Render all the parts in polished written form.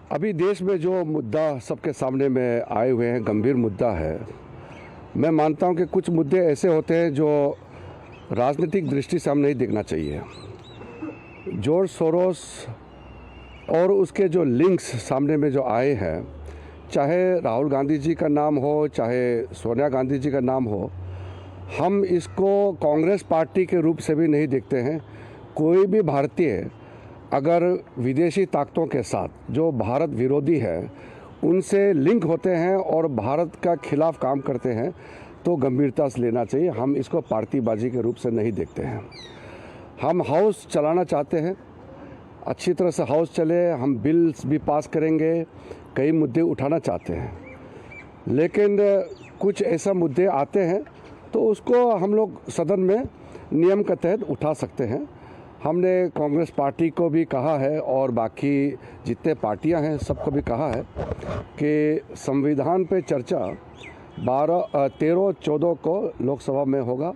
अभी देश में जो मुद्दा सबके सामने में आए हुए हैं, गंभीर मुद्दा है। मैं मानता हूं कि कुछ मुद्दे ऐसे होते हैं जो राजनीतिक दृष्टि से हम नहीं देखना चाहिए। जॉर्ज सोरोस और उसके जो लिंक्स सामने में जो आए हैं, चाहे राहुल गांधी जी का नाम हो, चाहे सोनिया गांधी जी का नाम हो, हम इसको कांग्रेस पार्टी के रूप से भी नहीं देखते हैं। कोई भी भारतीय अगर विदेशी ताकतों के साथ जो भारत विरोधी है उनसे लिंक होते हैं और भारत का खिलाफ काम करते हैं तो गंभीरता से लेना चाहिए। हम इसको पार्टीबाजी के रूप से नहीं देखते हैं। हम हाउस चलाना चाहते हैं, अच्छी तरह से हाउस चले, हम बिल्स भी पास करेंगे, कई मुद्दे उठाना चाहते हैं, लेकिन कुछ ऐसा मुद्दे आते हैं तो उसको हम लोग सदन में नियम के तहत उठा सकते हैं। हमने कांग्रेस पार्टी को भी कहा है और बाकी जितने पार्टियां हैं सबको भी कहा है कि संविधान पे चर्चा 13-14 को लोकसभा में होगा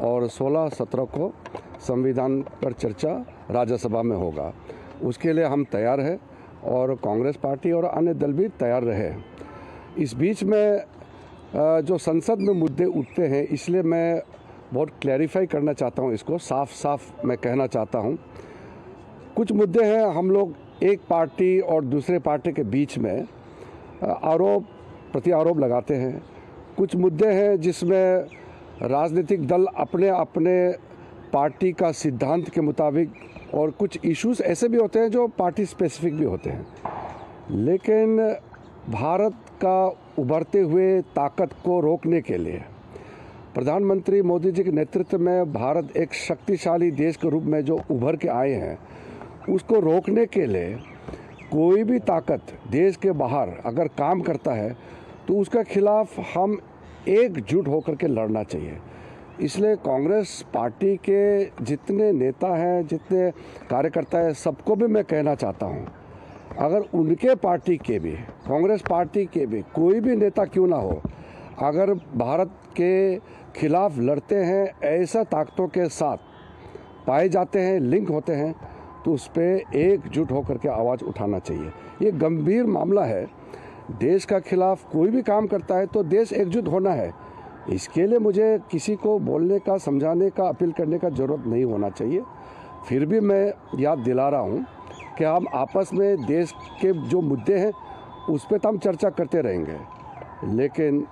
और 16-17 को संविधान पर चर्चा राज्यसभा में होगा। उसके लिए हम तैयार हैं और कांग्रेस पार्टी और अन्य दल भी तैयार रहे। इस बीच में जो संसद में मुद्दे उठते हैं, इसलिए मैं बहुत क्लैरिफाई करना चाहता हूं, इसको साफ साफ मैं कहना चाहता हूं। कुछ मुद्दे हैं, हम लोग एक पार्टी और दूसरे पार्टी के बीच में आरोप प्रति आरोप लगाते हैं। कुछ मुद्दे हैं जिसमें राजनीतिक दल अपने अपने पार्टी का सिद्धांत के मुताबिक, और कुछ इश्यूज ऐसे भी होते हैं जो पार्टी स्पेसिफिक भी होते हैं। लेकिन भारत का उभरते हुए ताकत को रोकने के लिए प्रधानमंत्री मोदी जी के नेतृत्व में भारत एक शक्तिशाली देश के रूप में जो उभर के आए हैं, उसको रोकने के लिए कोई भी ताकत देश के बाहर अगर काम करता है तो उसके खिलाफ हम एकजुट होकर के लड़ना चाहिए। इसलिए कांग्रेस पार्टी के जितने नेता हैं, जितने कार्यकर्ता हैं, सबको भी मैं कहना चाहता हूं, अगर उनके पार्टी के भी, कांग्रेस पार्टी के भी कोई भी नेता क्यों ना हो, अगर भारत के खिलाफ लड़ते हैं, ऐसा ताकतों के साथ पाए जाते हैं, लिंक होते हैं, तो उस पर एकजुट होकर के आवाज़ उठाना चाहिए। ये गंभीर मामला है। देश का खिलाफ कोई भी काम करता है तो देश एकजुट होना है। इसके लिए मुझे किसी को बोलने का, समझाने का, अपील करने का ज़रूरत नहीं होना चाहिए। फिर भी मैं याद दिला रहा हूँ कि हम आपस में देश के जो मुद्दे हैं उस पर तो हम चर्चा करते रहेंगे, लेकिन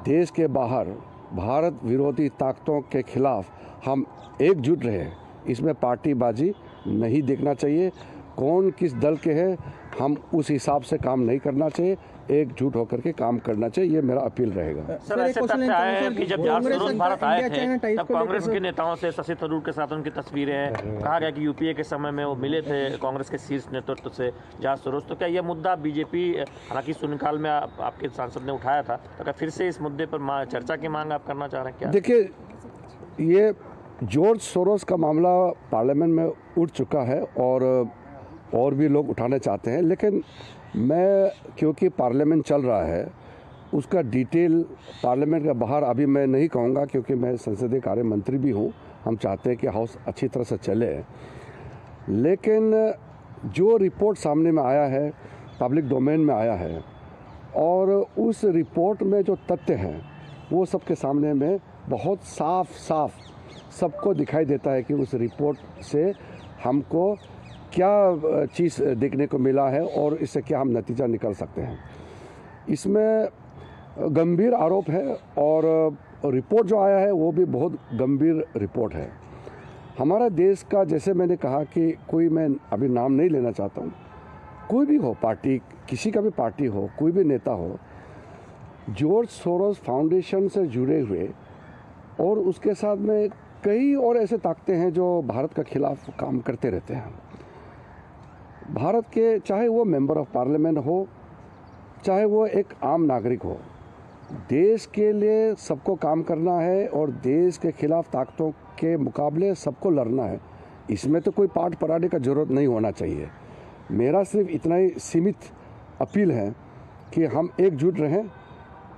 देश के बाहर भारत विरोधी ताकतों के खिलाफ हम एकजुट रहे, इसमें पार्टीबाजी नहीं देखना चाहिए। कौन किस दल के हैं, हम उस हिसाब से काम नहीं करना चाहिए, एकजुट होकर के काम करना चाहिए। ये मेरा अपील रहेगा। सर, ऐसे तथ्य आए हैं कि जब जॉर्ज सोरोस भारत आए थे तब कांग्रेस के नेताओं से शशि थरूर के साथ उनकी तस्वीरें हैं। कहा गया कि यूपीए के समय में वो मिले थे कांग्रेस के शीर्ष नेतृत्व से जॉर्ज सोरोस। तो क्या यह मुद्दा बीजेपी, हालांकि शून्यकाल में आपके सांसद ने उठाया था, तो क्या फिर से इस मुद्दे पर चर्चा की मांग आप करना चाह रहे हैं क्या? देखिए, ये जॉर्ज सोरोस का मामला पार्लियामेंट में उठ चुका है और भी लोग उठाना चाहते हैं, लेकिन मैं, क्योंकि पार्लियामेंट चल रहा है, उसका डिटेल पार्लियामेंट के बाहर अभी मैं नहीं कहूँगा, क्योंकि मैं संसदीय कार्य मंत्री भी हूँ। हम चाहते हैं कि हाउस अच्छी तरह से चले, लेकिन जो रिपोर्ट सामने में आया है, पब्लिक डोमेन में आया है, और उस रिपोर्ट में जो तथ्य हैं वो सबके सामने में बहुत साफ साफ सबको दिखाई देता है कि उस रिपोर्ट से हमको क्या चीज़ देखने को मिला है और इससे क्या हम नतीजा निकाल सकते हैं। इसमें गंभीर आरोप है और रिपोर्ट जो आया है वो भी बहुत गंभीर रिपोर्ट है। हमारा देश का, जैसे मैंने कहा कि कोई, मैं अभी नाम नहीं लेना चाहता हूँ, कोई भी हो पार्टी, किसी का भी पार्टी हो, कोई भी नेता हो, जॉर्ज सोरोस फाउंडेशन से जुड़े हुए और उसके साथ में कई और ऐसे ताकतें हैं जो भारत के खिलाफ काम करते रहते हैं। भारत के, चाहे वो मेंबर ऑफ पार्लियामेंट हो, चाहे वो एक आम नागरिक हो, देश के लिए सबको काम करना है और देश के खिलाफ ताकतों के मुकाबले सबको लड़ना है। इसमें तो कोई पाठ पढ़ाने का ज़रूरत नहीं होना चाहिए। मेरा सिर्फ इतना ही सीमित अपील है कि हम एकजुट रहें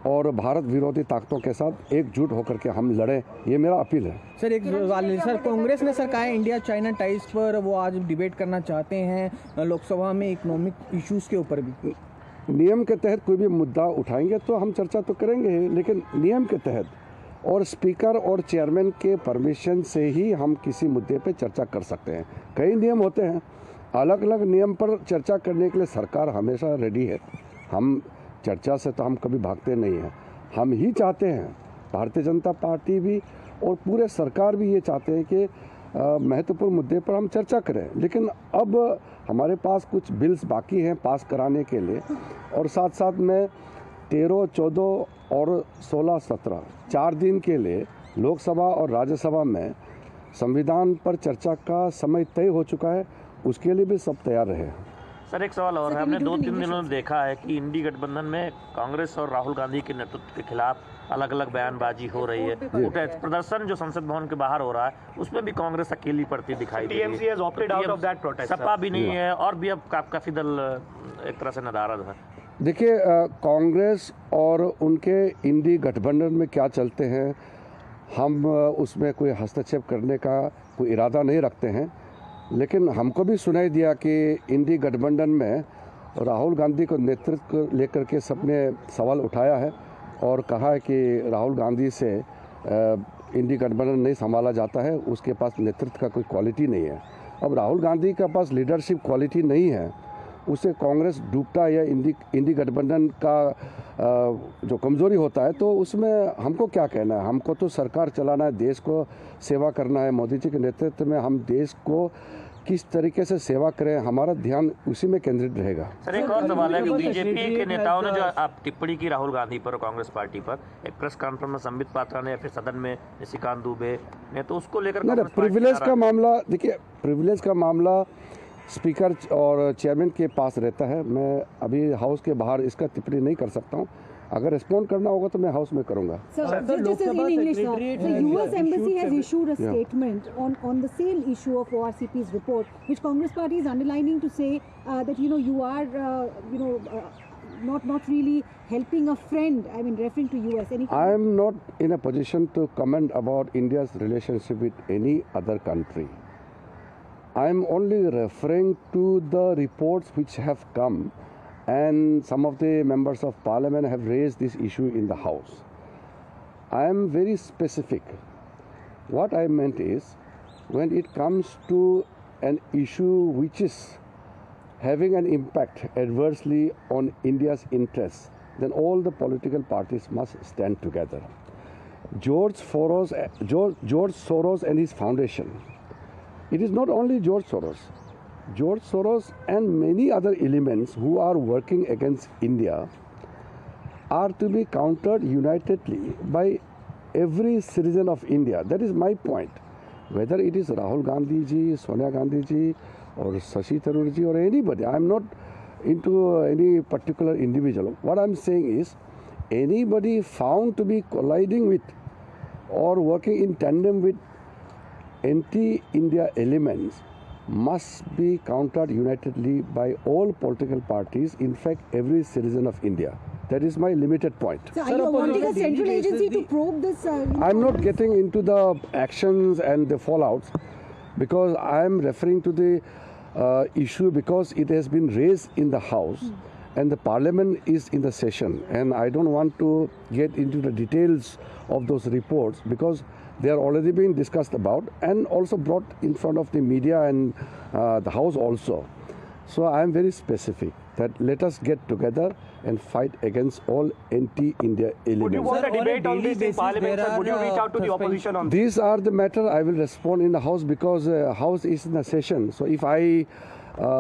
और भारत विरोधी ताकतों के साथ एकजुट होकर के हम लड़ें, ये मेरा अपील है। सर एक सवाल सर, कांग्रेस ने सर कहा है इंडिया चाइना टाइज पर वो आज डिबेट करना चाहते हैं लोकसभा में इकोनॉमिक इश्यूज के ऊपर भी। नियम के तहत कोई भी मुद्दा उठाएंगे तो हम चर्चा तो करेंगे ही, लेकिन नियम के तहत और स्पीकर और चेयरमैन के परमिशन से ही हम किसी मुद्दे पे चर्चा कर सकते हैं। कई नियम होते हैं, अलग अलग नियम पर चर्चा करने के लिए सरकार हमेशा रेडी है। हम चर्चा से तो हम कभी भागते नहीं हैं। हम ही चाहते हैं, भारतीय जनता पार्टी भी और पूरे सरकार भी ये चाहते हैं कि महत्वपूर्ण मुद्दे पर हम चर्चा करें, लेकिन अब हमारे पास कुछ बिल्स बाकी हैं पास कराने के लिए, और साथ साथ में 13, 14 और 16, 17 4 दिन के लिए लोकसभा और राज्यसभा में संविधान पर चर्चा का समय तय हो चुका है, उसके लिए भी सब तैयार रहे। सर एक सवाल और है, हमने 2-3 दिनों में देखा है कि इंडी गठबंधन में कांग्रेस और राहुल गांधी के नेतृत्व के खिलाफ अलग अलग बयानबाजी हो रही है। प्रदर्शन जो संसद भवन के बाहर हो रहा है उसमें भी कांग्रेस अकेली पड़ती दिखाई दे रही है। सपा भी नहीं है और भी अब काफी दल एक तरह से नदारद है। देखिए, कांग्रेस और उनके इंडी गठबंधन में क्या चलते हैं, हम उसमें कोई हस्तक्षेप करने का कोई इरादा नहीं रखते हैं, लेकिन हमको भी सुनाई दिया कि इंडी गठबंधन में राहुल गांधी को नेतृत्व लेकर के सबने सवाल उठाया है और कहा है कि राहुल गांधी से इंडी गठबंधन नहीं संभाला जाता है, उसके पास नेतृत्व का कोई क्वालिटी नहीं है। अब राहुल गांधी के पास लीडरशिप क्वालिटी नहीं है, उसे कांग्रेस डूबता या इंडी गठबंधन का जो कमज़ोरी होता है, तो उसमें हमको क्या कहना है। हमको तो सरकार चलाना है, देश को सेवा करना है। मोदी जी के नेतृत्व में हम देश को किस तरीके से सेवा करें, हमारा ध्यान उसी में केंद्रित रहेगा। सर एक और सवाल है कि बीजेपी के नेताओं ने जो आप टिप्पणी की राहुल गांधी पर और कांग्रेस पार्टी पर, एक प्रेस कॉन्फ्रेंस में संबित पात्रा ने या फिर सदन में निशिकांत दुबे ने, तो उसको लेकर प्रिविलेज का मामला, देखिए प्रिविलेज का मामला स्पीकर और चेयरमैन के पास रहता है। मैं अभी हाउस के बाहर इसका टिप्पणी नहीं कर सकता हूँ, अगर रिस्पॉन्ड करना होगा तो मैं हाउस में करूंगा। US embassy has issued a statement on the same issue of ORCP's report, which Congress party is underlining to say that you are not really helping a friend. I mean, referring to US. I am not in a position to comment about India's relationship with any other country. I am only referring to the reports which have come, and some of the members of parliament have raised this issue in the house. I am very specific. What I meant is, when it comes to an issue which is having an impact adversely on India's interests, then all the political parties must stand together. George Soros and his foundation. It is not only George Soros. George Soros and many other elements who are working against India are to be countered unitedly by every citizen of India. That is my point. Whether it is Rahul Gandhi ji, Sonia Gandhi ji, or Shashi Tharoor ji, or anybody, I am not into any particular individual. What I am saying is, anybody found to be colliding with or working in tandem with anti-India elements must be countered unitedly by all political parties, in fact every citizen of India. That is my limited point. So are you wanting a central agency to probe this? I'm not getting into the actions and the fallouts, because I am referring to the issue because it has been raised in the House and the Parliament is in the session, and I don't want to get into the details of those reports because they are already being discussed about and also brought in front of the media and the House also. So I am very specific that let us get together and fight against all anti-India elements. Would you want a debate on this in Parliament, sir? Would you reach out to the opposition on this? These are the matter I will respond in the House because House is in a session. So if I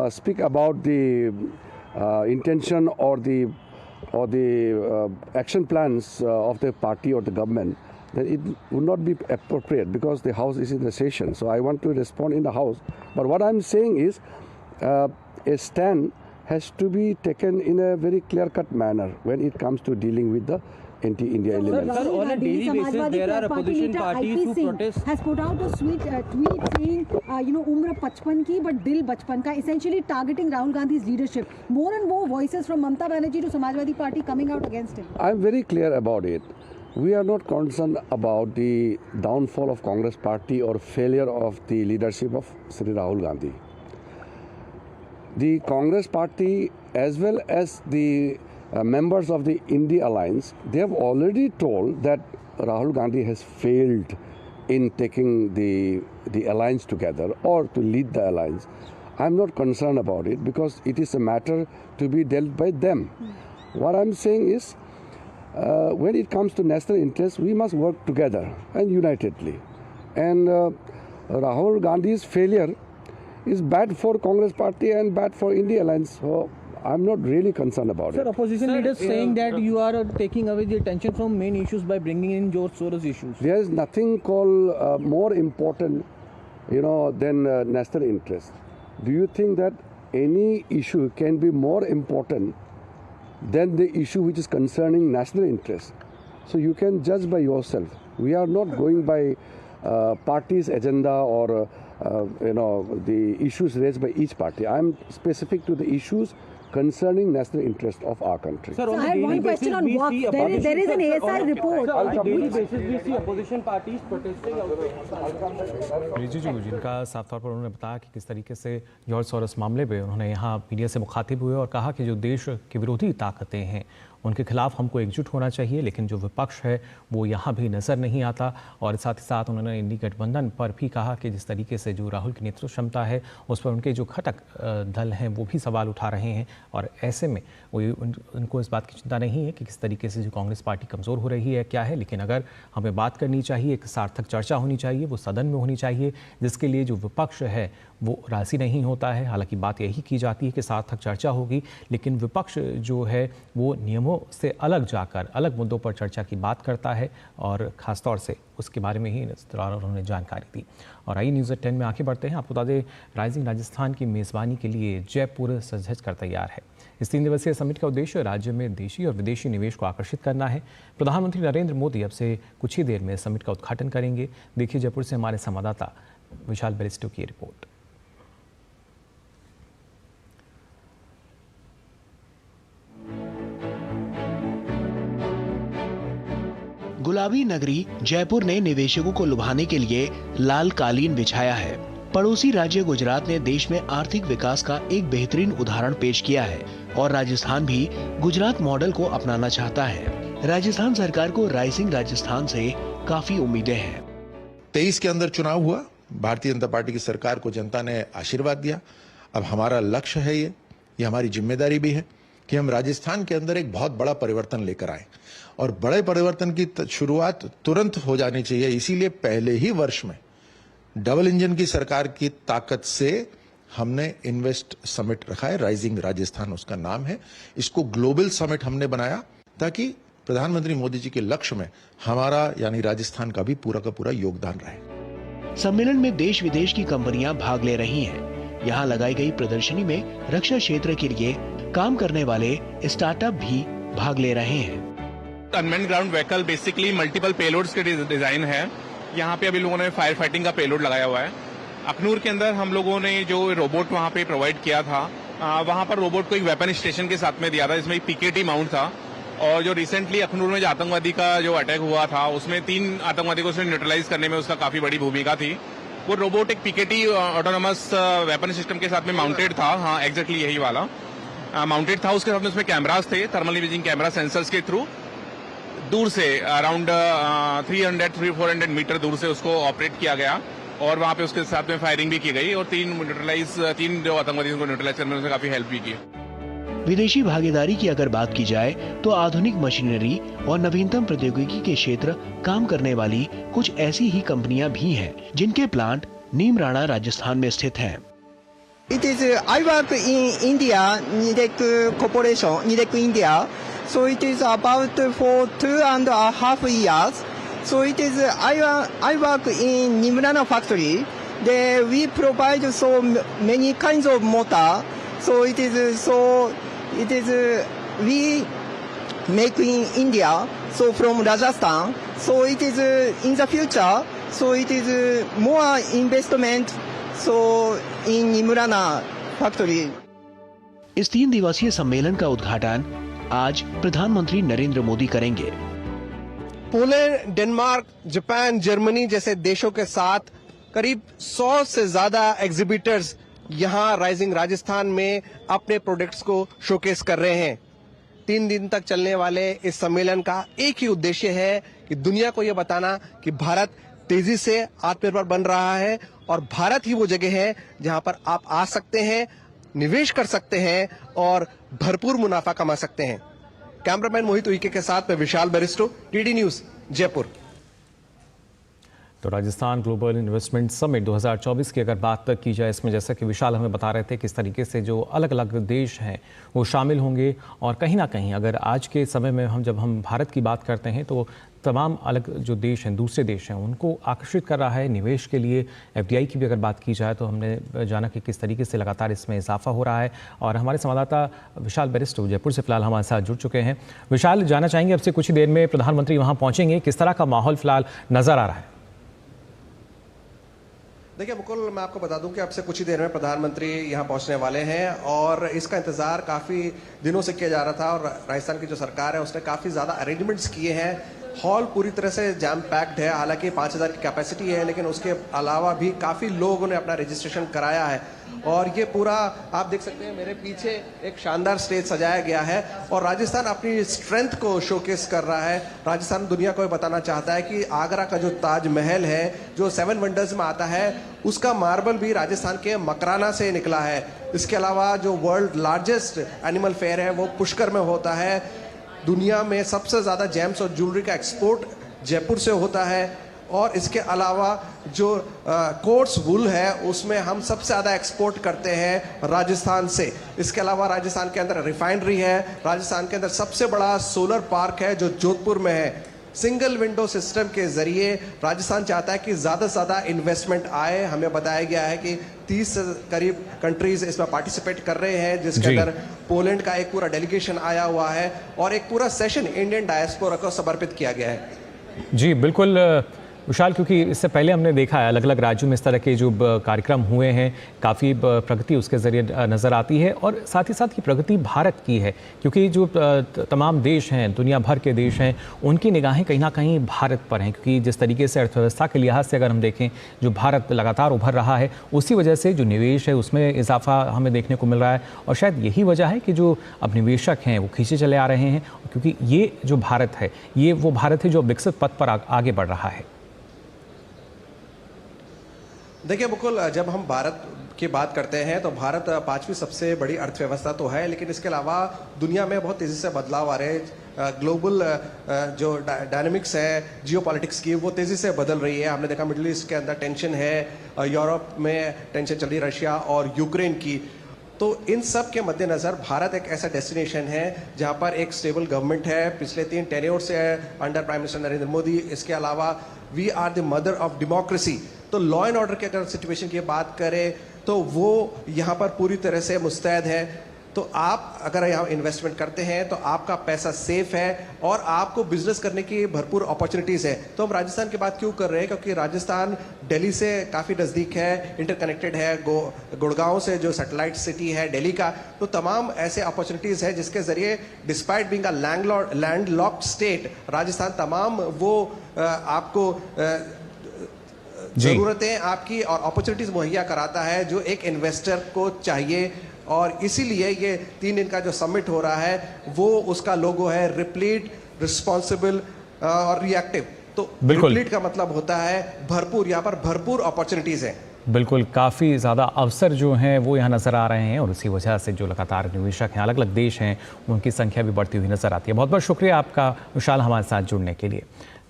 speak about the intention or the action plans of the party or the government, then it would not be appropriate because the House is in the session. So I want to respond in the House. But what I'm saying is a stand has to be taken in a very clear-cut manner when it comes to dealing with the anti-India elements. Sir, on a daily basis, there are opposition parties who protest. Has put out a tweet saying, umra 55 ki, but dil bachpan ka, essentially targeting Rahul Gandhi's leadership. More and more voices from Mamata Banerjee to Samajwadi Party coming out against him. I'm very clear about it. We are not concerned about the downfall of Congress party or failure of the leadership of Sri Rahul Gandhi. The Congress party as well as the members of the India Alliance, they have already told that Rahul Gandhi has failed in taking the alliance together or to lead the alliance. I'm not concerned about it because it is a matter to be dealt by them. What I'm saying is, when it comes to national interest, we must work together and unitedly. And Rahul Gandhi's failure is bad for Congress party and bad for India Alliance. So I'm not really concerned about it. Sir, opposition leaders saying that you are taking away the attention from main issues by bringing in George Soros issues. There is nothing called more important, than national interest. Do you think that any issue can be more important than the issue which is concerning national interest? So you can judge by yourself. We are not going by party's agenda or the issues raised by each party. I am specific to the issues concerning national interest of our country. Sir, I have one question on work. There is an ASI report. On a daily basis, we see opposition parties protesting Rijiju जिनका साफ तौर पर उन्होंने बताया कि किस तरीके से जॉर्ज सोरोस मामले पे उन्होंने यहाँ मीडिया से मुखातिब हुए और कहा कि जो देश की विरोधी ताकतें हैं उनके खिलाफ हमको एकजुट होना चाहिए, लेकिन जो विपक्ष है वो यहाँ भी नज़र नहीं आता। और साथ ही साथ उन्होंने इंडी गठबंधन पर भी कहा कि जिस तरीके से जो राहुल की नेतृत्व क्षमता है उस पर उनके जो घटक दल हैं वो भी सवाल उठा रहे हैं। और ऐसे में उनको इस बात की चिंता नहीं है कि किस तरीके से जो कांग्रेस पार्टी कमज़ोर हो रही है क्या है, लेकिन अगर हमें बात करनी चाहिए, एक सार्थक चर्चा होनी चाहिए, वो सदन में होनी चाहिए, जिसके लिए जो विपक्ष है वो राज़ी नहीं होता है। हालांकि बात यही की जाती है कि सार्थक चर्चा होगी, लेकिन विपक्ष जो है वो नियमों से अलग जाकर अलग मुद्दों पर चर्चा की बात करता है और ख़ासतौर से उसके बारे में ही इस दौरान उन्होंने जानकारी दी। और आई न्यूज़ 10 में आगे बढ़ते हैं। आपको बता दें, राइजिंग राजस्थान की मेज़बानी के लिए जयपुर सज-धज कर तैयार है। इस 3 दिवसीय समिट का उद्देश्य राज्य में देशी और विदेशी निवेश को आकर्षित करना है। प्रधानमंत्री नरेंद्र मोदी अब से कुछ ही देर में समिट का उद्घाटन करेंगे। देखिए जयपुर से हमारे संवाददाता विशाल बेरिस्टो की रिपोर्ट। गुलाबी नगरी जयपुर ने निवेशकों को लुभाने के लिए लाल कालीन बिछाया है। पड़ोसी राज्य गुजरात ने देश में आर्थिक विकास का एक बेहतरीन उदाहरण पेश किया है और राजस्थान भी गुजरात मॉडल को अपनाना चाहता है। राजस्थान सरकार को राइजिंग राजस्थान से काफी उम्मीदें हैं। 23 के अंदर चुनाव हुआ, भारतीय जनता पार्टी की सरकार को जनता ने आशीर्वाद दिया। अब हमारा लक्ष्य है, ये हमारी जिम्मेदारी भी है कि हम राजस्थान के अंदर एक बहुत बड़ा परिवर्तन लेकर आए और बड़े परिवर्तन की शुरुआत तुरंत हो जानी चाहिए। इसीलिए पहले ही वर्ष में डबल इंजन की सरकार की ताकत से हमने इन्वेस्ट समिट रखा है, राइजिंग राजस्थान उसका नाम है। इसको ग्लोबल समिट हमने बनाया ताकि प्रधानमंत्री मोदी जी के लक्ष्य में हमारा यानी राजस्थान का भी पूरा का पूरा योगदान रहे। सम्मेलन में देश विदेश की कंपनियां भाग ले रही हैं। यहाँ लगाई गई प्रदर्शनी में रक्षा क्षेत्र के लिए काम करने वाले स्टार्टअप भी भाग ले रहे हैं। Unmanned ground vehicle basically multiple payloads के डिजाइन है। यहाँ पे अभी लोगों ने फायर फाइटिंग का पेलोड लगाया हुआ है। अखनूर के अंदर हम लोगों ने जो रोबोट वहाँ पे प्रोवाइड किया था, वहाँ पर रोबोट को एक वेपन स्टेशन के साथ में दिया था, इसमें एक पीकेटी माउंट था। और जो रिसेंटली अखनूर में जो आतंकवादी का जो अटैक हुआ था उसमें 3 आतंकवादी को उसने न्यूट्रलाइज करने में उसका काफी बड़ी भूमिका थी। वो रोबोट एक पीकेटी ऑटोनोमस वेपन सिस्टम के साथ में माउंटेड था। हाँ, एग्जैक्टली यही वाला माउंटेड था। उसके साथ में उसमें कैमरास थे, थर्मल इमेजिंग कैमरा सेंसर्स के थ्रू दूर से अराउंड 300-400 मीटर दूर से उसको ऑपरेट किया गया और वहां पे उसके साथ में फायरिंग भी की गई और 3 जो आतंकवादियों को न्यूट्रलाइज करने में उसने काफी हेल्प भी की। विदेशी भागीदारी की अगर बात की जाए तो आधुनिक मशीनरी और नवीनतम प्रौद्योगिकी के क्षेत्र काम करने वाली कुछ ऐसी ही कंपनियां भी हैं जिनके प्लांट नीमराणा राजस्थान में स्थित हैं। It is I work in India, Nidec Corporation, Nidec India. So it is about for 2.5 years. So it is I work in Nimrana factory. There we provide so many kinds of motor. So it is we make in India. so from Rajasthan. So it is in the future. So it is more investment. So in Nimrana factory. इस 3 दिवसीय सम्मेलन का उद्घाटन आज प्रधानमंत्री नरेंद्र मोदी करेंगे। Poland, Denmark, Japan, Germany जैसे देशों के साथ करीब 100 से ज्यादा एग्जीबिटर्स यहां राइजिंग राजस्थान में अपने प्रोडक्ट्स को शोकेस कर रहे हैं। 3 दिन तक चलने वाले इस सम्मेलन का एक ही उद्देश्य है कि दुनिया को यह बताना कि भारत तेजी से आत्मनिर्भर बन रहा है और भारत ही वो जगह है जहां पर आप आ सकते हैं, निवेश कर सकते हैं और भरपूर मुनाफा कमा सकते हैं। कैमरामैन मोहित उइके के साथ मैं विशाल बैरिस्टो, डीडी न्यूज, जयपुर। तो राजस्थान ग्लोबल इन्वेस्टमेंट समिट 2024 की अगर बात की जाए, इसमें जैसा कि विशाल हमें बता रहे थे किस तरीके से जो अलग अलग देश हैं वो शामिल होंगे, और कहीं ना कहीं अगर आज के समय में जब हम भारत की बात करते हैं तो तमाम अलग जो देश हैं, दूसरे देश हैं, उनको आकर्षित कर रहा है निवेश के लिए। FDI की भी अगर बात की जाए तो हमने जाना कि किस तरीके से लगातार इसमें इजाफा हो रहा है। और हमारे संवाददाता विशाल बैरिस्टो जयपुर से फिलहाल हमारे साथ जुड़ चुके हैं। विशाल, जानना चाहेंगे अब से कुछ ही देर में प्रधानमंत्री वहाँ पहुँचेंगे, किस तरह का माहौल फिलहाल नज़र आ रहा है? देखिए मुकुल, मैं आपको बता दूं कि अब से कुछ ही देर में प्रधानमंत्री यहां पहुंचने वाले हैं और इसका इंतजार काफ़ी दिनों से किया जा रहा था और राजस्थान की जो सरकार है उसने काफ़ी ज़्यादा अरेंजमेंट्स किए हैं। हॉल पूरी तरह से जैम पैक्ड है, हालांकि 5000 की कैपेसिटी है, लेकिन उसके अलावा भी काफ़ी लोगों ने अपना रजिस्ट्रेशन कराया है। और ये पूरा आप देख सकते हैं मेरे पीछे एक शानदार स्टेज सजाया गया है और राजस्थान अपनी स्ट्रेंथ को शोकेस कर रहा है। राजस्थान दुनिया को बताना चाहता है कि आगरा का जो ताजमहल है, जो 7 वंडर्स में आता है, उसका मार्बल भी राजस्थान के मकराना से निकला है। इसके अलावा जो वर्ल्ड लार्जेस्ट एनिमल फेयर है वो पुष्कर में होता है। दुनिया में सबसे ज़्यादा जेम्स और ज्वेलरी का एक्सपोर्ट जयपुर से होता है। और इसके अलावा जो कोट्स वुल है उसमें हम सबसे ज़्यादा एक्सपोर्ट करते हैं राजस्थान से। इसके अलावा राजस्थान के अंदर रिफाइनरी है, राजस्थान के अंदर सबसे बड़ा सोलर पार्क है जो जोधपुर में है। सिंगल विंडो सिस्टम के जरिए राजस्थान चाहता है कि ज़्यादा से ज़्यादा इन्वेस्टमेंट आए। हमें बताया गया है कि 30 से करीब कंट्रीज इसमें पार्टिसिपेट कर रहे हैं, जिसके अंदर पोलैंड का एक पूरा डेलीगेशन आया हुआ है और एक पूरा सेशन इंडियन डायस्पोरा को समर्पित किया गया है। जी बिल्कुल विशाल, क्योंकि इससे पहले हमने देखा है अलग अलग राज्यों में इस तरह के जो कार्यक्रम हुए हैं, काफ़ी प्रगति उसके ज़रिए नज़र आती है और साथ ही साथ की प्रगति भारत की है, क्योंकि जो तमाम देश हैं, दुनिया भर के देश हैं, उनकी निगाहें कहीं ना कहीं भारत पर हैं, क्योंकि जिस तरीके से अर्थव्यवस्था के लिहाज से अगर हम देखें जो भारत लगातार उभर रहा है, उसी वजह से जो निवेश है उसमें इजाफा हमें देखने को मिल रहा है। और शायद यही वजह है कि जो अब निवेशक हैं वो खींचे चले आ रहे हैं, क्योंकि ये जो भारत है ये वो भारत है जो विकसित पथ पर आगे बढ़ रहा है। देखिए मुकुल, जब हम भारत की बात करते हैं तो भारत 5वीं सबसे बड़ी अर्थव्यवस्था तो है, लेकिन इसके अलावा दुनिया में बहुत तेज़ी से बदलाव आ रहे हैं। ग्लोबल जो डायनामिक्स है जियोपॉलिटिक्स की, वो तेज़ी से बदल रही है। हमने देखा मिडिल ईस्ट के अंदर टेंशन है, यूरोप में टेंशन चल रही, रशिया और यूक्रेन की। तो इन सब के मद्देनज़र भारत एक ऐसा डेस्टिनेशन है जहां पर एक स्टेबल गवर्नमेंट है पिछले 3 टेन्योर से under prime minister Narendra Modi. इसके अलावा we are the mother of democracy. तो लॉ एंड ऑर्डर की अगर सिचुएशन की बात करें तो वो यहाँ पर पूरी तरह से मुस्तैद है। तो आप अगर यहाँ इन्वेस्टमेंट करते हैं तो आपका पैसा सेफ है और आपको बिजनेस करने की भरपूर अपॉर्चुनिटीज़ है। तो हम राजस्थान की बात क्यों कर रहे हैं, क्योंकि राजस्थान दिल्ली से काफ़ी नज़दीक है, इंटरकनेक्टेड है। गुड़गांव से जो सैटेलाइट सिटी है दिल्ली का, तो तमाम ऐसे अपॉर्चुनिटीज़ है जिसके ज़रिए despite being a landlocked state, Rajasthan तमाम वो आपको ज़रूरतें आपकी और अपॉर्चुनिटीज़ मुहैया कराता है जो एक इन्वेस्टर को चाहिए। और इसीलिए ये 3 दिन का जो समिट हो रहा है वो उसका लोगो है रिप्लीट, रिस्पॉन्सिबल और रिएक्टिव। तो रिप्लीट का मतलब होता है भरपूर, यहाँ पर भरपूर अपॉर्चुनिटीज़ हैं। बिल्कुल, काफ़ी ज़्यादा अवसर जो हैं वो यहाँ नज़र आ रहे हैं और उसी वजह से जो लगातार निवेशक हैं, अलग अलग देश हैं, उनकी संख्या भी बढ़ती हुई नज़र आती है। बहुत बहुत शुक्रिया आपका विशाल हमारे साथ जुड़ने के लिए।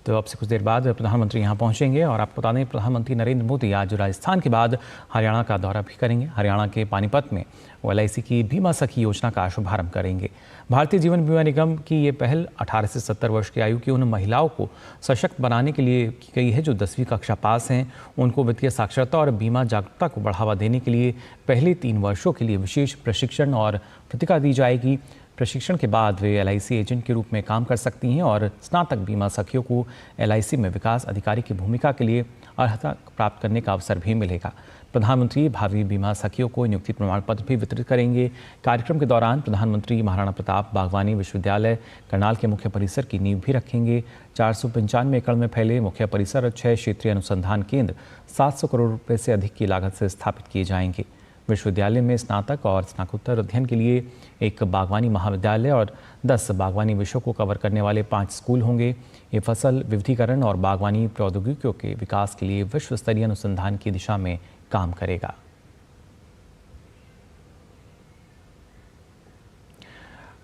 तो अब से कुछ देर बाद प्रधानमंत्री यहाँ पहुँचेंगे और आपको बता दें प्रधानमंत्री नरेंद्र मोदी आज राजस्थान के बाद हरियाणा का दौरा भी करेंगे। हरियाणा के पानीपत में वो LIC की बीमा सखी योजना का शुभारंभ करेंगे। भारतीय जीवन बीमा निगम की ये पहल 18 से 70 वर्ष की आयु की उन महिलाओं को सशक्त बनाने के लिए की गई है जो 10वीं कक्षा पास हैं। उनको वित्तीय साक्षरता और बीमा जागरूकता को बढ़ावा देने के लिए पहले 3 वर्षों के लिए विशेष प्रशिक्षण और प्रतिका दी जाएगी। प्रशिक्षण के बाद वे LIC एजेंट के रूप में काम कर सकती हैं और स्नातक बीमा सखियों को LIC में विकास अधिकारी की भूमिका के लिए अर्हता प्राप्त करने का अवसर भी मिलेगा। प्रधानमंत्री भावी बीमा सखियों को नियुक्ति प्रमाण पत्र भी वितरित करेंगे। कार्यक्रम के दौरान प्रधानमंत्री महाराणा प्रताप बागवानी विश्वविद्यालय करनाल के मुख्य परिसर की नींव भी रखेंगे। 495 एकड़ में फैले मुख्य परिसर और 6 क्षेत्रीय अनुसंधान केंद्र 700 करोड़ रुपए से अधिक की लागत से स्थापित किए जाएंगे। विश्वविद्यालय में स्नातक और स्नातकोत्तर अध्ययन के लिए एक बागवानी महाविद्यालय और 10 बागवानी विषयों को कवर करने वाले 5 स्कूल होंगे। ये फसल विविधीकरण और बागवानी प्रौद्योगिकियों के विकास के लिए विश्व स्तरीय अनुसंधान की दिशा में काम करेगा।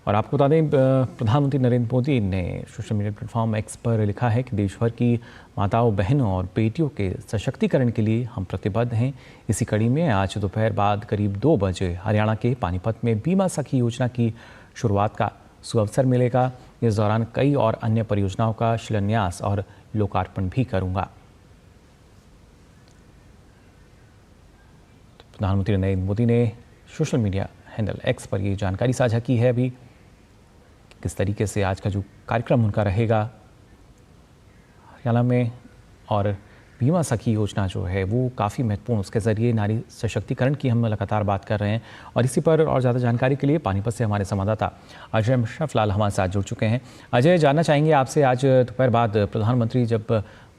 और आपको बता दें, प्रधानमंत्री नरेंद्र मोदी ने सोशल मीडिया प्लेटफॉर्म X पर लिखा है कि देश भर की माताओं, बहनों और बेटियों के सशक्तिकरण के लिए हम प्रतिबद्ध हैं। इसी कड़ी में आज दोपहर बाद करीब 2 बजे हरियाणा के पानीपत में बीमा सखी योजना की शुरुआत का सुअवसर मिलेगा। इस दौरान कई और अन्य परियोजनाओं का शिलान्यास और लोकार्पण भी करूंगा। प्रधानमंत्री नरेंद्र मोदी ने सोशल मीडिया हैंडल X पर ये जानकारी साझा की है अभी किस तरीके से आज का जो कार्यक्रम उनका रहेगा हरियाणा में। और बीमा सखी योजना जो है वो काफ़ी महत्वपूर्ण, उसके ज़रिए नारी सशक्तिकरण की हम लगातार बात कर रहे हैं। और इसी पर और ज़्यादा जानकारी के लिए पानीपत से हमारे संवाददाता अजय मिश्रा फिलहाल हमारे साथ जुड़ चुके हैं। अजय, जानना चाहेंगे आपसे, आज दोपहर बाद प्रधानमंत्री जब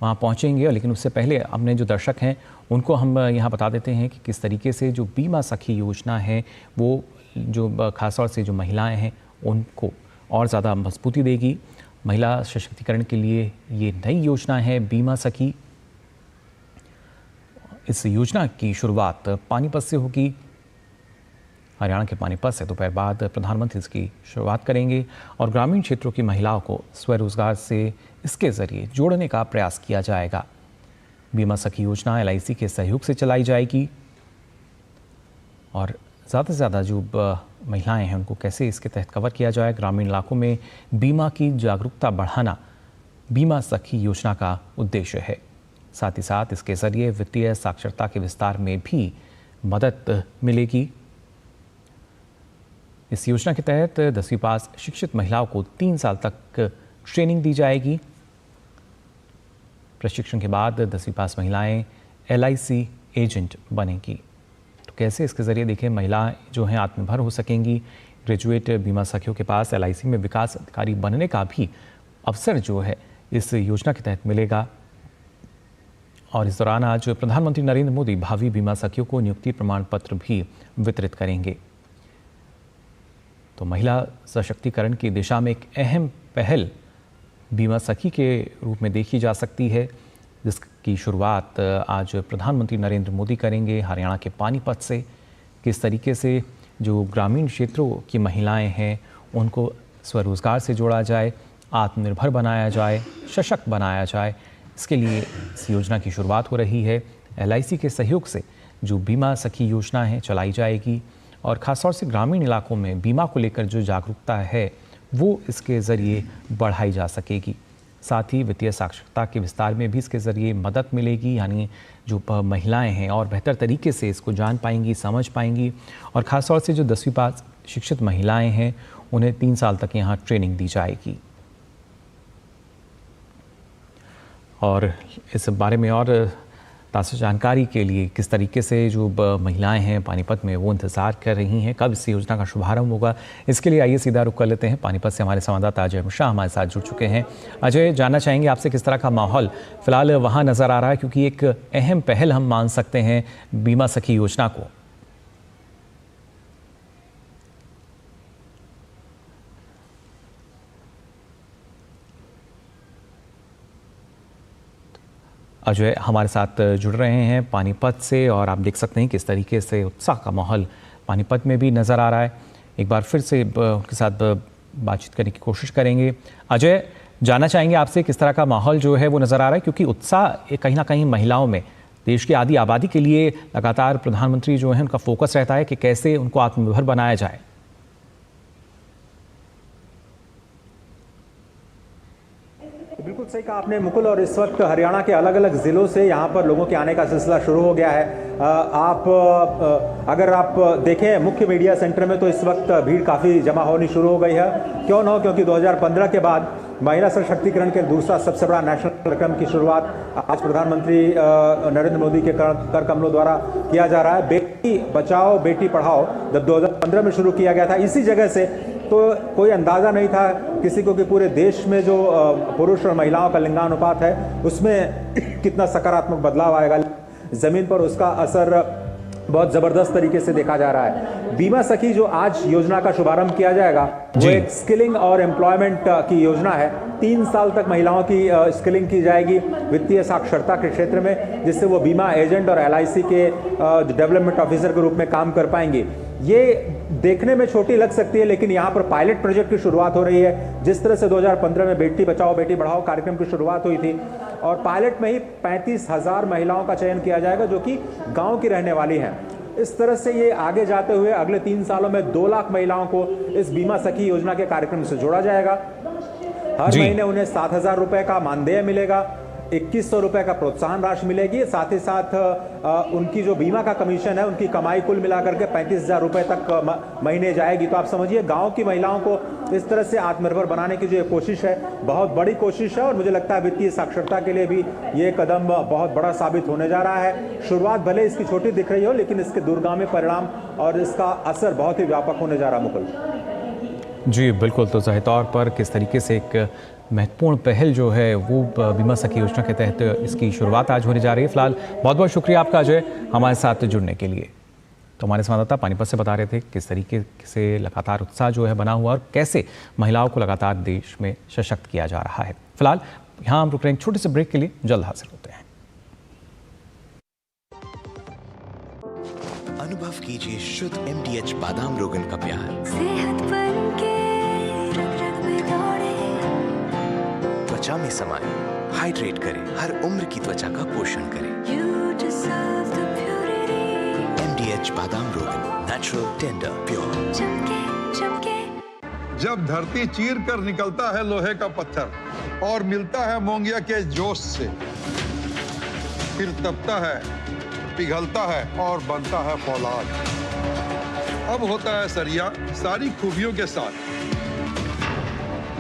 वहाँ पहुँचेंगे, लेकिन उससे पहले हमने जो दर्शक हैं उनको हम यहाँ बता देते हैं कि किस तरीके से जो बीमा सखी योजना है वो जो खासतौर से जो महिलाएं हैं उनको और ज़्यादा मजबूती देगी। महिला सशक्तिकरण के लिए ये नई योजना है बीमा सखी। इस योजना की शुरुआत पानीपत से होगी। हरियाणा के पानीपत से दोपहर बाद प्रधानमंत्री इसकी शुरुआत करेंगे और ग्रामीण क्षेत्रों की महिलाओं को स्वरोजगार से इसके ज़रिए जोड़ने का प्रयास किया जाएगा। बीमा सखी योजना LIC के सहयोग से चलाई जाएगी और ज़्यादा से ज़्यादा जो महिलाएं हैं उनको कैसे इसके तहत कवर किया जाए। ग्रामीण इलाकों में बीमा की जागरूकता बढ़ाना बीमा सखी योजना का उद्देश्य है। साथ ही साथ इसके ज़रिए वित्तीय साक्षरता के विस्तार में भी मदद मिलेगी। इस योजना के तहत 10वीं पास शिक्षित महिलाओं को 3 साल तक ट्रेनिंग दी जाएगी। प्रशिक्षण के बाद 10वीं पास महिलाएं LIC एजेंट बनेंगी। तो कैसे इसके ज़रिए देखें महिलाएं जो हैं आत्मनिर्भर हो सकेंगी। ग्रेजुएट बीमा सखियों के पास LIC में विकास अधिकारी बनने का भी अवसर जो है इस योजना के तहत मिलेगा। और इस दौरान आज प्रधानमंत्री नरेंद्र मोदी भावी बीमा सखियों को नियुक्ति प्रमाण पत्र भी वितरित करेंगे। तो महिला सशक्तिकरण की दिशा में एक अहम पहल बीमा सखी के रूप में देखी जा सकती है, जिसकी शुरुआत आज प्रधानमंत्री नरेंद्र मोदी करेंगे हरियाणा के पानीपत से। किस तरीके से जो ग्रामीण क्षेत्रों की महिलाएं हैं उनको स्वरोजगार से जोड़ा जाए, आत्मनिर्भर बनाया जाए, सशक्त बनाया जाए, इसके लिए इस योजना की शुरुआत हो रही है। LIC के सहयोग से जो बीमा सखी योजना है चलाई जाएगी और ख़ासतौर से ग्रामीण इलाकों में बीमा को लेकर जो जागरूकता है वो इसके ज़रिए बढ़ाई जा सकेगी। साथ ही वित्तीय साक्षरता के विस्तार में भी इसके ज़रिए मदद मिलेगी, यानी जो महिलाएं हैं और बेहतर तरीके से इसको जान पाएंगी, समझ पाएंगी। और ख़ासतौर से जो 10वीं पास शिक्षित महिलाएं हैं उन्हें 3 साल तक यहाँ ट्रेनिंग दी जाएगी। और इस बारे में और ताज़ा जानकारी के लिए किस तरीके से जो महिलाएं हैं पानीपत में वो इंतज़ार कर रही हैं कब इस योजना का शुभारंभ होगा, इसके लिए आइए सीधा रुख कर लेते हैं। पानीपत से हमारे संवाददाता अजय मिश्रा हमारे साथ जुड़ चुके हैं। अजय, जानना चाहेंगे आपसे किस तरह का माहौल फिलहाल वहाँ नज़र आ रहा है, क्योंकि एक अहम पहल हम मान सकते हैं बीमा सखी योजना को। अजय हमारे साथ जुड़ रहे हैं पानीपत से और आप देख सकते हैं किस तरीके से उत्साह का माहौल पानीपत में भी नज़र आ रहा है। एक बार फिर से उनके साथ बातचीत करने की कोशिश करेंगे। अजय, जानना चाहेंगे आपसे किस तरह का माहौल जो है वो नज़र आ रहा है, क्योंकि उत्साह कहीं ना कहीं महिलाओं में, देश की आधी आबादी के लिए लगातार प्रधानमंत्री जो है उनका फोकस रहता है कि कैसे उनको आत्मनिर्भर बनाया जाए। बिल्कुल सही कहा आपने मुकुल, और इस वक्त हरियाणा के अलग अलग ज़िलों से यहाँ पर लोगों के आने का सिलसिला शुरू हो गया है। अगर आप देखें मुख्य मीडिया सेंटर में तो इस वक्त भीड़ काफ़ी जमा होनी शुरू हो गई है। क्यों न हो, क्योंकि 2015 के बाद महिला सशक्तिकरण के दूसरा सबसे बड़ा नेशनल कार्यक्रम की शुरुआत आज प्रधानमंत्री नरेंद्र मोदी के कर कमलों द्वारा किया जा रहा है। बेटी बचाओ बेटी पढ़ाओ जब 2015 में शुरू किया गया था इसी जगह से, तो कोई अंदाज़ा नहीं था किसी को कि पूरे देश में जो पुरुष और महिलाओं का लिंगानुपात है उसमें कितना सकारात्मक बदलाव आएगा। ज़मीन पर उसका असर बहुत ज़बरदस्त तरीके से देखा जा रहा है। बीमा सखी जो आज योजना का शुभारंभ किया जाएगा वो एक स्किलिंग और एम्प्लॉयमेंट की योजना है। 3 साल तक महिलाओं की स्किलिंग की जाएगी वित्तीय साक्षरता के क्षेत्र में, जिससे वो बीमा एजेंट और LIC के डेवलपमेंट ऑफिसर के रूप में काम कर पाएंगी। ये देखने में छोटी लग सकती है, लेकिन यहाँ पर पायलट प्रोजेक्ट की शुरुआत हो रही है। जिस तरह से 2015 में बेटी बचाओ बेटी पढ़ाओ कार्यक्रम की शुरुआत हुई थी, और पायलट में ही 35,000 महिलाओं का चयन किया जाएगा जो कि गांव की रहने वाली हैं। इस तरह से ये आगे जाते हुए अगले 3 सालों में 2 लाख महिलाओं को इस बीमा सखी योजना के कार्यक्रम से जोड़ा जाएगा। हर महीने उन्हें 7,000 रुपए का मानदेय मिलेगा, 2100 रुपए का प्रोत्साहन राशि मिलेगी। साथ ही साथ उनकी जो बीमा का कमीशन है, उनकी कमाई कुल मिलाकर के 35,000 रुपए तक महीने जाएगी। तो आप समझिए गांव की महिलाओं को इस तरह से आत्मनिर्भर बनाने की जो कोशिश है, बहुत बड़ी कोशिश है, और मुझे लगता है वित्तीय साक्षरता के लिए भी ये कदम बहुत बड़ा साबित होने जा रहा है। शुरुआत भले इसकी छोटी दिख रही हो, लेकिन इसके दूरगामी परिणाम और इसका असर बहुत ही व्यापक होने जा रहा है। मुकुल जी बिल्कुल, तो ज़ाहिर तौर पर किस तरीके से एक महत्वपूर्ण पहल जो है वो बीमा सखी योजना के तहत इसकी शुरुआत आज होने जा रही है। फिलहाल बहुत बहुत शुक्रिया आपका अजय हमारे साथ जुड़ने के लिए। तो हमारे संवाददाता पानीपत से बता रहे थे किस तरीके से लगातार उत्साह जो है बना हुआ और कैसे महिलाओं को लगातार देश में सशक्त किया जा रहा है। फिलहाल यहाँ हम रुक रहे हैं छोटे से ब्रेक के लिए, जल्द हाजिर होते हैं। अनुभव कीजिए शुद्ध MDH बादाम रोगन का प्यार। सेहत बनके रग रग में दौड़े, त्वचा में समाये, हाइड्रेट करे, हर उम्र की त्वचा का पोषण करे। You deserve the purity. MDH बादाम रोगन, नेचुरल, टेंडर, प्योर। चमके चमके। जब धरती चीर कर निकलता है लोहे का पत्थर और मिलता है मोंगिया के जोश से, फिर तपता है, पिघलता है और बनता है फौलाद। अब होता है सरिया सारी खूबियों के साथ।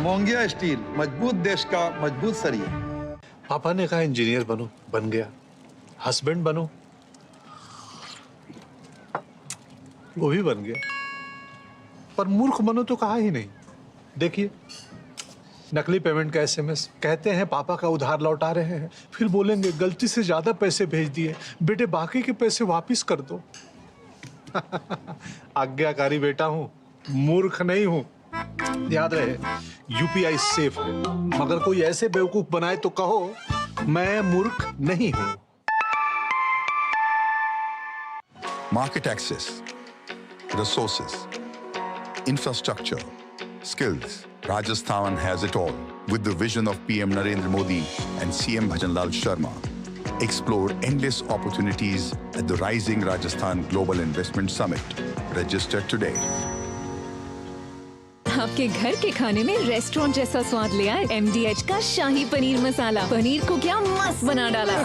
मोंगिया स्टील, मजबूत देश का मजबूत सरिया। पापा ने कहा इंजीनियर बनो, बन गया। हस्बैंड बनो, वो भी बन गया। पर मूर्ख बनो तो कहा ही नहीं। देखिए नकली पेमेंट का SMS, कहते हैं पापा का उधार लौटा रहे हैं, फिर बोलेंगे गलती से ज्यादा पैसे भेज दिए, बेटे बाकी के पैसे वापिस कर दो। आज्ञाकारी बेटा हूं, मूर्ख नहीं हूं। याद रहे UPI सेफ है, मगर कोई ऐसे बेवकूफ बनाए तो कहो मैं मूर्ख नहीं हूं। Market access, resources, infrastructure, skills. Rajasthan has it all. With the vision of PM Narendra Modi and CM Bhajanlal Sharma, explore endless opportunities at the Rising Rajasthan Global Investment Summit. Register today. आपके घर के खाने में restaurant जैसा स्वाद ले आए MDH का शाही पनीर मसाला। पनीर को क्या मस्त बना डाला।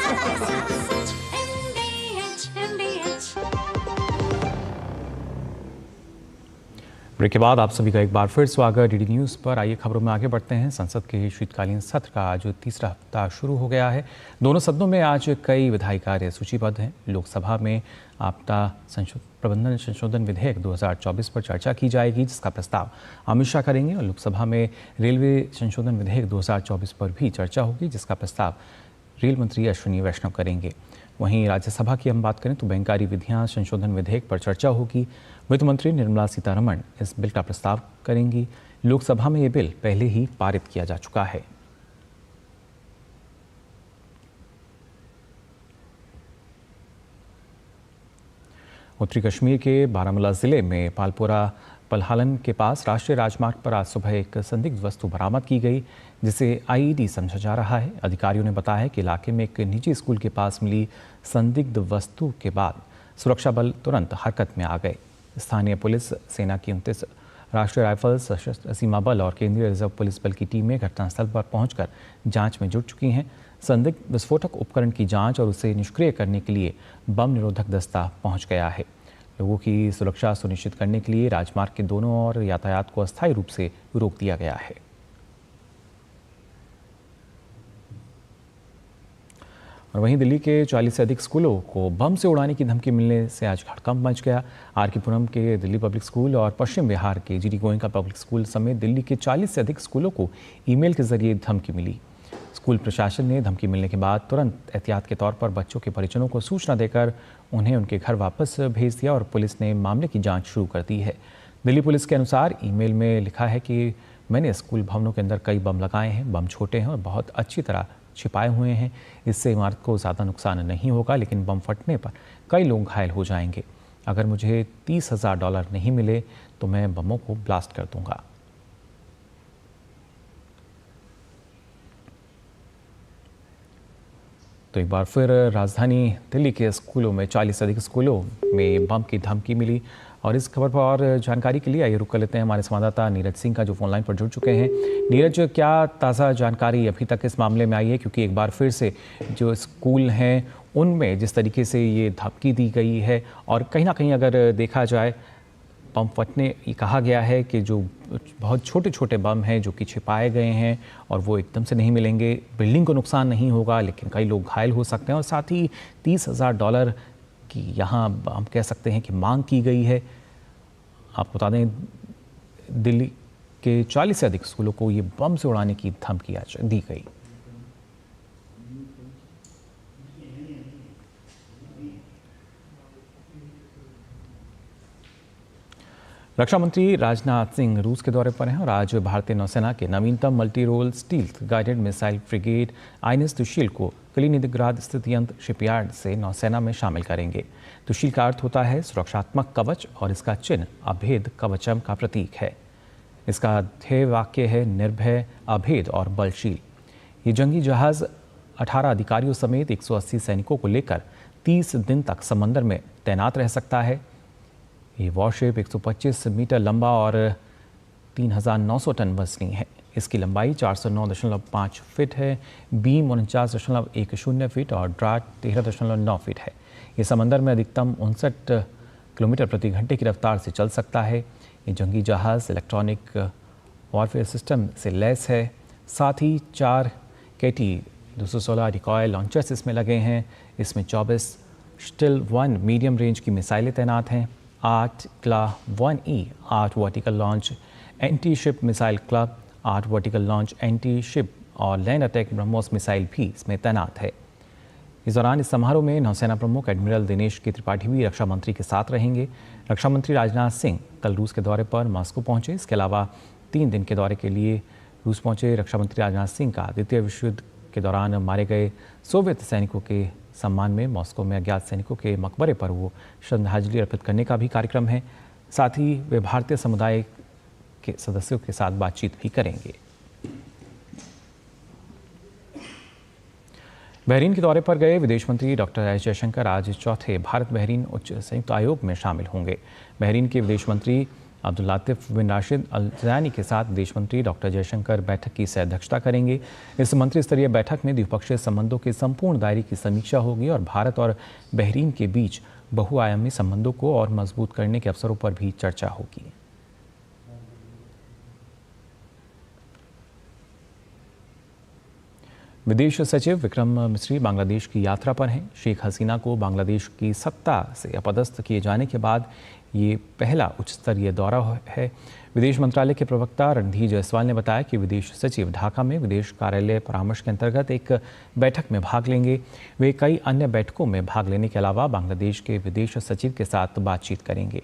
ब्रेक के बाद आप सभी का एक बार फिर स्वागत DD न्यूज़ पर। आइए खबरों में आगे बढ़ते हैं। संसद के शीतकालीन सत्र का आज तीसरा हफ्ता शुरू हो गया है। दोनों सदनों में आज कई विधायी कार्य सूचीबद्ध हैं। लोकसभा में आपदा प्रबंधन संशोधन विधेयक 2024 पर चर्चा की जाएगी, जिसका प्रस्ताव अमित शाह करेंगे, और लोकसभा में रेलवे संशोधन विधेयक 2024 पर भी चर्चा होगी, जिसका प्रस्ताव रेल मंत्री अश्विनी वैष्णव करेंगे। वहीं राज्यसभा की हम बात करें तो बैंकारी विधियां संशोधन विधेयक पर चर्चा होगी। वित्त मंत्री निर्मला सीतारमण इस बिल का प्रस्ताव करेंगी। लोकसभा में ये बिल पहले ही पारित किया जा चुका है। उत्तरी कश्मीर के बारामूला जिले में पालपुरा पलहालन के पास राष्ट्रीय राजमार्ग पर आज सुबह एक संदिग्ध वस्तु बरामद की गई, जिसे IED समझा जा रहा है। अधिकारियों ने बताया कि इलाके में एक निजी स्कूल के पास मिली संदिग्ध वस्तु के बाद सुरक्षा बल तुरंत हरकत में आ गए। स्थानीय पुलिस सेना की 29 राष्ट्रीय राइफल्स, सशस्त्र सीमा बल और केंद्रीय रिजर्व पुलिस बल की टीमें घटनास्थल पर पहुंचकर जांच में जुट चुकी हैं। संदिग्ध विस्फोटक उपकरण की जांच और उसे निष्क्रिय करने के लिए बम निरोधक दस्ता पहुंच गया है। लोगों की सुरक्षा सुनिश्चित करने के लिए राजमार्ग के दोनों ओर यातायात को अस्थायी रूप से रोक दिया गया है। और वहीं दिल्ली के 40 से अधिक स्कूलों को बम से उड़ाने की धमकी मिलने से आज हड़कंप मच गया। आर.के. पुरम के दिल्ली पब्लिक स्कूल और पश्चिम बिहार के जी.डी. गोयनका पब्लिक स्कूल समेत दिल्ली के 40 से अधिक स्कूलों को ईमेल के जरिए धमकी मिली। स्कूल प्रशासन ने धमकी मिलने के बाद तुरंत एहतियात के तौर पर बच्चों के परिजनों को सूचना देकर उन्हें उनके घर वापस भेज दिया और पुलिस ने मामले की जाँच शुरू कर दी है। दिल्ली पुलिस के अनुसार ईमेल में लिखा है कि मैंने स्कूल भवनों के अंदर कई बम लगाए हैं। बम छोटे हैं और बहुत अच्छी तरह छिपाए हुए हैं। इससे इमारत को ज़्यादा नुकसान नहीं होगा, लेकिन बम फटने पर कई लोग घायल हो जाएंगे। अगर मुझे $30,000 नहीं मिले तो मैं बमों को ब्लास्ट कर दूंगा। तो एक बार फिर राजधानी दिल्ली के स्कूलों में 40 से अधिक स्कूलों में बम की धमकी मिली। और इस खबर पर और जानकारी के लिए आइए रुक कर लेते हैं हमारे संवाददाता नीरज सिंह का, जो फोन लाइन पर जुड़ चुके हैं। नीरज, क्या ताज़ा जानकारी अभी तक इस मामले में आई है? क्योंकि एक बार फिर से जो स्कूल हैं उनमें जिस तरीके से ये धमकी दी गई है और कहीं ना कहीं अगर देखा जाए बम फटने कहा गया है कि जो बहुत छोटे छोटे बम हैं जो कि छिपाए गए हैं और वो एकदम से नहीं मिलेंगे, बिल्डिंग को नुकसान नहीं होगा लेकिन कई लोग घायल हो सकते हैं। और साथ ही $30,000 की यहाँ हम कह सकते हैं कि मांग की गई है। आपको बता दें दिल्ली के 40 से अधिक स्कूलों को ये बम से उड़ाने की धमकी आज दी गई। रक्षा मंत्री राजनाथ सिंह रूस के दौरे पर हैं और आज भारतीय नौसेना के नवीनतम multi role stealth guided missile frigate INS Tushil को कलिनिंग्राद स्थित यंत्र शिपयार्ड से नौसेना में शामिल करेंगे। तुशील का अर्थ होता है सुरक्षात्मक कवच और इसका चिन्ह अभेद कवचम का प्रतीक है। इसका ध्येय वाक्य है निर्भय, अभेद और बलशील। ये जंगी जहाज 18 अधिकारियों समेत 180 सैनिकों को लेकर 30 दिन तक समंदर में तैनात रह सकता है। ये वॉरशिप 125 मीटर लंबा और 3,900 टन वजनी है। इसकी लंबाई 409.5 फीट है, बीम 49.10 फीट और ड्राट 13.9 फीट है। ये समंदर में अधिकतम 59 किलोमीटर प्रति घंटे की रफ्तार से चल सकता है। ये जंगी जहाज़ इलेक्ट्रॉनिक वॉरफेयर सिस्टम से लैस है। साथ ही 4 KT-216 रिकॉयल लॉन्चर्स इसमें लगे हैं। इसमें 24 स्टिल 1 मीडियम रेंज की मिसाइलें तैनात हैं। 8 क्ला-1E 8 vertical launch anti ship missile club, 8 vertical launch anti ship और लैंड अटैक ब्रह्मोस मिसाइल भी इसमें तैनात है। इस दौरान इस समारोह में नौसेना प्रमुख एडमिरल दिनेश के त्रिपाठी भी रक्षा मंत्री के साथ रहेंगे। रक्षा मंत्री राजनाथ सिंह कल रूस के दौरे पर मॉस्को पहुंचे। इसके अलावा 3 दिन के दौरे के लिए रूस पहुंचे रक्षा मंत्री राजनाथ सिंह का द्वितीय विश्व युद्ध के दौरान मारे गए सोवियत सैनिकों के सम्मान में मॉस्को में अज्ञात सैनिकों के मकबरे पर वो श्रद्धांजलि अर्पित करने का भी कार्यक्रम है। साथ ही वे भारतीय समुदाय के सदस्यों के साथ बातचीत भी करेंगे। बहरीन के दौरे पर गए विदेश मंत्री डॉक्टर एस जयशंकर आज चौथे भारत बहरीन उच्च संयुक्त आयोग में शामिल होंगे। बहरीन के विदेश मंत्री अब्दुल लातिफ बिन राशिद अल ज़यानी के साथ विदेश मंत्री डॉक्टर जयशंकर बैठक की सह-अध्यक्षता करेंगे। इस मंत्री स्तरीय बैठक में द्विपक्षीय संबंधों के संपूर्ण दायरे की समीक्षा होगी और भारत और बहरीन के बीच बहुआयामी संबंधों को और मजबूत करने के अवसरों पर भी चर्चा होगी। विदेश सचिव विक्रम मिस्री बांग्लादेश की यात्रा पर हैं। शेख हसीना को बांग्लादेश की सत्ता से अपदस्थ किए जाने के बाद ये पहला उच्च स्तरीय दौरा है। विदेश मंत्रालय के प्रवक्ता रणधीर जायसवाल ने बताया कि विदेश सचिव ढाका में विदेश कार्यालय परामर्श के अंतर्गत एक बैठक में भाग लेंगे। वे कई अन्य बैठकों में भाग लेने के अलावा बांग्लादेश के विदेश सचिव के साथ बातचीत करेंगे।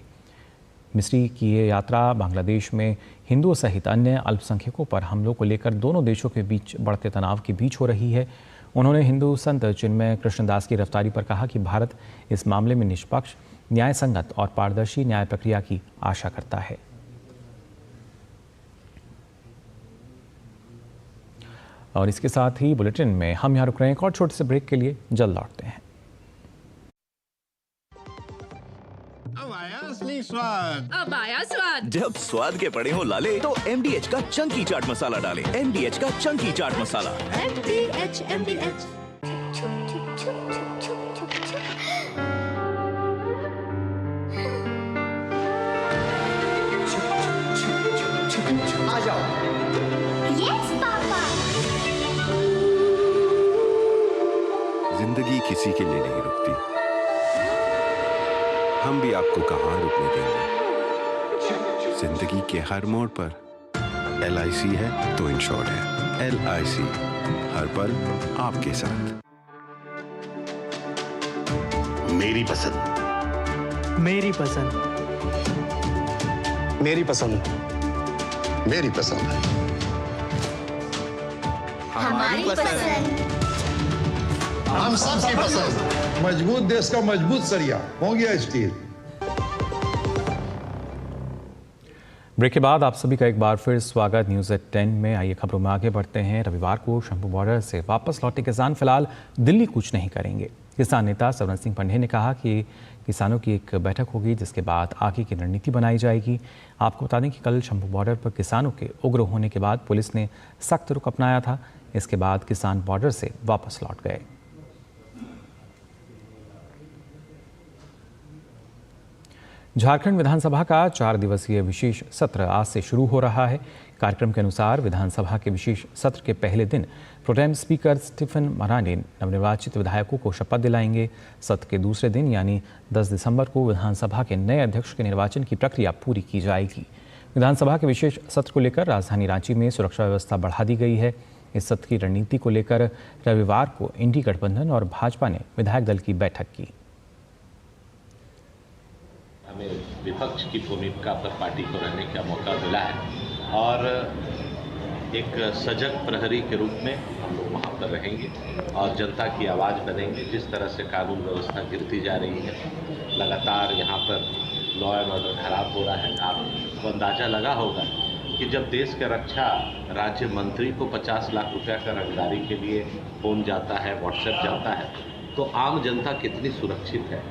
मिस्री की ये यात्रा बांग्लादेश में हिंदुओं सहित अन्य अल्पसंख्यकों पर हमलों को लेकर दोनों देशों के बीच बढ़ते तनाव के बीच हो रही है। उन्होंने हिंदू संत चिन्मय कृष्णदास की गिरफ्तारी पर कहा कि भारत इस मामले में निष्पक्ष, न्याय संगत और पारदर्शी न्याय प्रक्रिया की आशा करता है। और इसके साथ ही बुलेटिन में हम यहाँ रुक रहे हैं एक और छोटे से ब्रेक के लिए, जल्द लौटते हैं। अब आया स्वाद स्वाद। जब स्वाद के पड़े हो लाले तो MDH का चंकी चाट मसाला डालें। MDH का चंकी चाट मसाला। MDH। आ जाओ। Yes papa. जिंदगी किसी के लिए नहीं रुकती, हम भी आपको कहाँ रुकने देंगे। जिंदगी के हर मोड़ पर LIC है तो इंश्योर्ड है। LIC हर पल आपके साथ। मेरी पसंद। मेरी पसंद। मेरी पसंद। मेरी पसंद है। हमारी पसंद। हम सबकी पसंद। मजबूत देश का मजबूत सरिया मोंगिया स्टील। ब्रेक के बाद आप सभी का एक बार फिर स्वागत न्यूज़ एट 10 में। आइए खबरों में आगे बढ़ते हैं। रविवार को शंभू बॉर्डर से वापस लौटे किसान फिलहाल दिल्ली कूच नहीं करेंगे। किसान नेता सरवन सिंह पंडे ने कहा कि किसानों की एक बैठक होगी जिसके बाद आगे की रणनीति बनाई जाएगी। आपको बता दें कि कल शंभू बॉर्डर पर किसानों के उग्र होने के बाद पुलिस ने सख्त रुख अपनाया था। इसके बाद किसान बॉर्डर से वापस लौट गए। झारखंड विधानसभा का 4 दिवसीय विशेष सत्र आज से शुरू हो रहा है। कार्यक्रम के अनुसार विधानसभा के विशेष सत्र के पहले दिन प्रोटेम स्पीकर स्टीफन मरांडी नवनिर्वाचित विधायकों को शपथ दिलाएंगे। सत्र के दूसरे दिन यानी 10 दिसंबर को विधानसभा के नए अध्यक्ष के निर्वाचन की प्रक्रिया पूरी की जाएगी। विधानसभा के विशेष सत्र को लेकर राजधानी रांची में सुरक्षा व्यवस्था बढ़ा दी गई है। इस सत्र की रणनीति को लेकर रविवार को इंडी गठबंधन और भाजपा ने विधायक दल की बैठक की। हमें विपक्ष की भूमिका पर पार्टी को रहने का मौका मिला है और एक सजग प्रहरी के रूप में हम लोग वहाँ पर रहेंगे और जनता की आवाज़ बनेंगे। जिस तरह से कानून व्यवस्था गिरती जा रही है, लगातार यहाँ पर लॉ एंड ऑर्डर खराब हो रहा है। आपको अंदाज़ा लगा होगा कि जब देश के रक्षा राज्य मंत्री को 50 लाख रुपया का रंगदारी के लिए फ़ोन जाता है, व्हाट्सएप जाता है, तो आम जनता कितनी सुरक्षित है।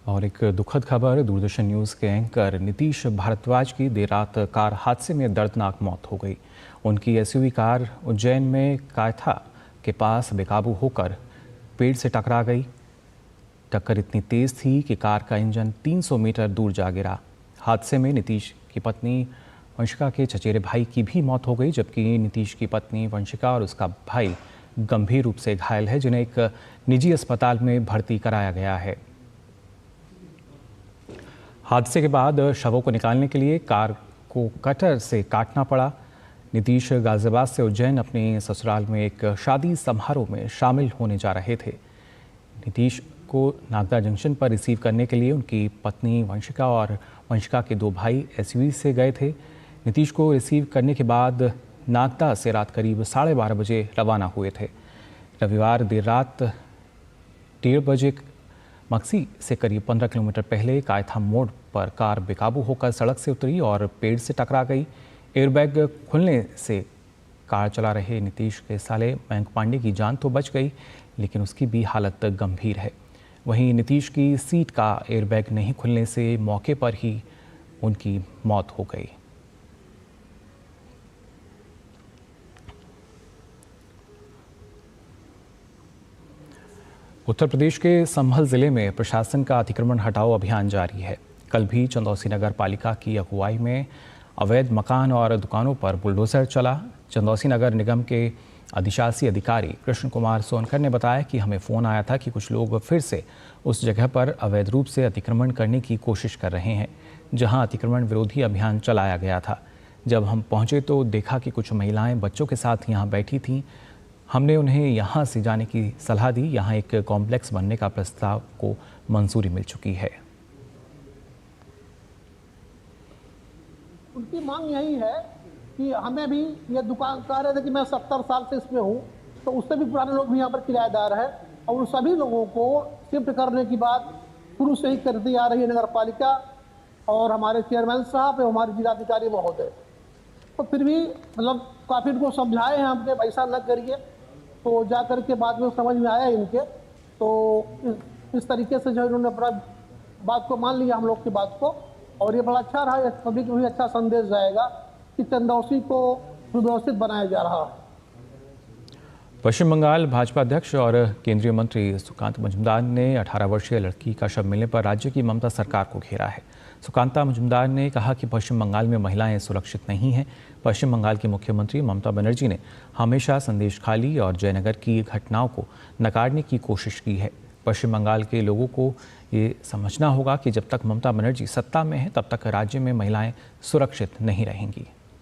और एक दुखद खबर, दूरदर्शन न्यूज़ के एंकर नीतीश भारद्वाज की देर रात कार हादसे में दर्दनाक मौत हो गई। उनकी SUV कार उज्जैन में कायथा के पास बेकाबू होकर पेड़ से टकरा गई। टक्कर इतनी तेज़ थी कि कार का इंजन 300 मीटर दूर जा गिरा। हादसे में नीतीश की पत्नी वंशिका के चचेरे भाई की भी मौत हो गई, जबकि नीतीश की पत्नी वंशिका और उसका भाई गंभीर रूप से घायल है, जिन्हें एक निजी अस्पताल में भर्ती कराया गया है। हादसे के बाद शवों को निकालने के लिए कार को कटर से काटना पड़ा। नीतीश गाजियाबाद से उज्जैन अपने ससुराल में एक शादी समारोह में शामिल होने जा रहे थे। नीतीश को नागदा जंक्शन पर रिसीव करने के लिए उनकी पत्नी वंशिका और वंशिका के 2 भाई SUV से गए थे। नीतीश को रिसीव करने के बाद नागदा से रात करीब 12:30 बजे रवाना हुए थे। रविवार देर रात 1:30 बजे मक्सी से करीब 15 किलोमीटर पहले कायथा मोड़ पर कार बेकाबू होकर सड़क से उतरी और पेड़ से टकरा गई। एयरबैग खुलने से कार चला रहे नीतीश के साले मयंक पांडे की जान तो बच गई, लेकिन उसकी भी हालत गंभीर है। वहीं नीतीश की सीट का एयरबैग नहीं खुलने से मौके पर ही उनकी मौत हो गई। उत्तर प्रदेश के संभल जिले में प्रशासन का अतिक्रमण हटाओ अभियान जारी है। कल भी चंदौसी नगर पालिका की अगुवाई में अवैध मकान और दुकानों पर बुलडोजर चला। चंदौसी नगर निगम के अधिशासी अधिकारी कृष्ण कुमार सोनकर ने बताया कि हमें फ़ोन आया था कि कुछ लोग फिर से उस जगह पर अवैध रूप से अतिक्रमण करने की कोशिश कर रहे हैं, जहां अतिक्रमण विरोधी अभियान चलाया गया था। जब हम पहुंचे तो देखा कि कुछ महिलाएं बच्चों के साथ यहां बैठी थीं। हमने उन्हें यहां से जाने की सलाह दी। यहां एक कॉम्प्लेक्स बनने का प्रस्ताव को मंजूरी मिल चुकी है। उनकी मांग यही है कि हमें भी ये दुकान कह रहे थे कि मैं 70 साल से इसमें हूँ, तो उससे भी पुराने लोग भी यहाँ पर किराएदार हैं और उन सभी लोगों को शिफ्ट करने की बात शुरू से ही करती आ रही है नगर पालिका और हमारे चेयरमैन साहब और हमारे जिलाधिकारी महोदय। तो फिर भी मतलब काफ़ी इनको समझाए हैं हमने, ऐसा न करिए, तो जा कर के बाद में समझ में आया इनके, तो इस तरीके से जो इन्होंने अपना बात को मान लिया, हम लोग की बात को। और ये बड़ा अच्छा रहा, पब्लिक में भी अच्छा संदेश जाएगा कि चंदौसी को सुव्यवस्थित बनाया जा रहा है। पश्चिम बंगाल भाजपा अध्यक्ष और केंद्रीय मंत्री सुकांता मजूमदार ने 18 वर्षीय लड़की का शव मिलने पर राज्य की ममता सरकार को घेरा है। सुकांता मजूमदार ने कहा कि पश्चिम बंगाल में महिलाएं सुरक्षित नहीं हैं। पश्चिम बंगाल की मुख्यमंत्री ममता बनर्जी ने हमेशा संदेशखाली और जयनगर की घटनाओं को नकारने की कोशिश की है। पश्चिम बंगाल के लोगों को ये समझना होगा कि जब तक ममता बनर्जी सत्ता में है तब तक राज्य में महिलाएं सुरक्षित नहीं रहेंगी।